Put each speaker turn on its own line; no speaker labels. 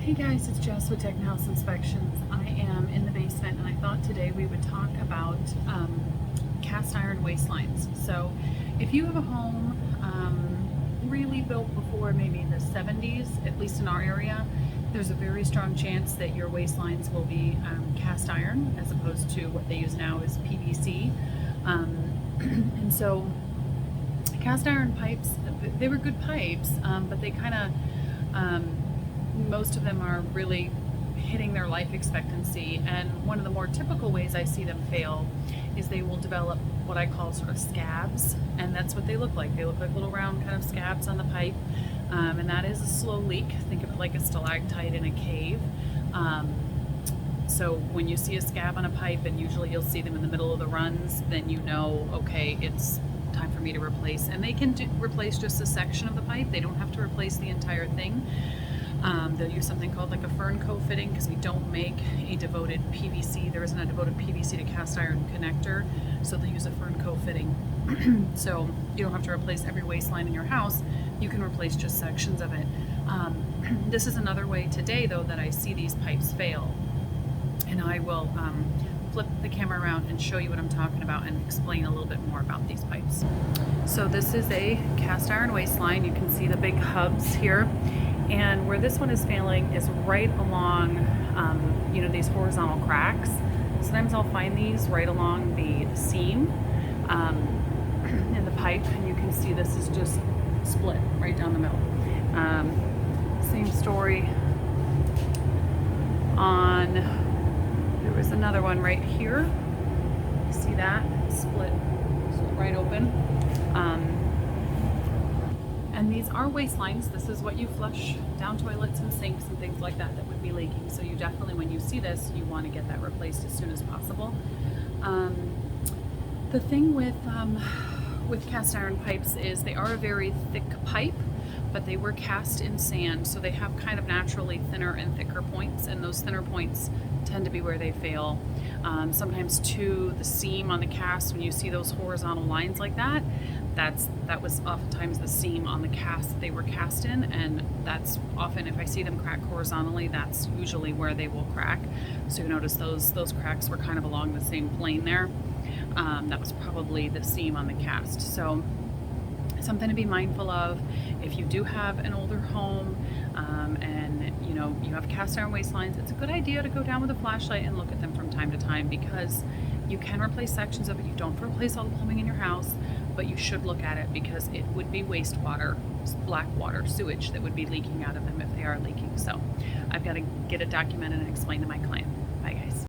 Hey guys, it's Jess with Tech House Inspections. I am in the basement and I thought today we would talk about cast iron waistlines. So if you have a home really built before maybe the 70s, at least in our area, there's a very strong chance that your waistlines will be cast iron as opposed to what they use now is PVC. And so cast iron pipes, they were good pipes, but they kind of most of them are really hitting their life expectancy, and one of the more typical ways I see them fail is they will develop what I call sort of scabs, and that's what they look like. They look like little round kind of scabs on the pipe, and that is a slow leak. Think of it like a stalactite in a cave. So when you see a scab on a pipe, and usually you'll see them in the middle of the runs, then you know, okay, it's time for me to replace. And they can replace just a section of the pipe. They don't have to replace the entire thing. They'll use something called like a Fernco fitting because we don't make a devoted PVC. There isn't a devoted PVC to cast iron connector, so they'll use a Fernco fitting. So you don't have to replace every waistline in your house. You can replace just sections of it. This is another way today, though, that I see these pipes fail. And I will flip the camera around and show you what I'm talking about and explain a little bit more about these pipes. So this is a cast iron waistline. You can see the big hubs here. And where this one is failing is right along, these horizontal cracks. Sometimes I'll find these right along the seam in the pipe, and you can see this is just split right down the middle. Same story on, there was another one right here. You see that? Split right open. And these are waistlines. This is what you flush down toilets and sinks and things like that that would be leaking. So you definitely, when you see this, you want to get that replaced as soon as possible. The thing with cast iron pipes is they are a very thick pipe, but they were cast in sand, so they have kind of naturally thinner and thicker points, and those thinner points tend to be where they fail. Sometimes too, the seam on the cast, when you see those horizontal lines like that, that was oftentimes the seam on the cast that they were cast in, and that's often, if I see them crack horizontally, that's usually where they will crack. So you notice those cracks were kind of along the same plane there. That was probably the seam on the cast. So something to be mindful of if you do have an older home and you have cast iron waistlines. It's a good idea to go down with a flashlight and look at them from time to time, because you can replace sections of it. You don't have to replace all the plumbing in your house, but you should look at it because it would be wastewater, black water, sewage that would be leaking out of them if they are leaking. So I've got to get it documented and explain to my client.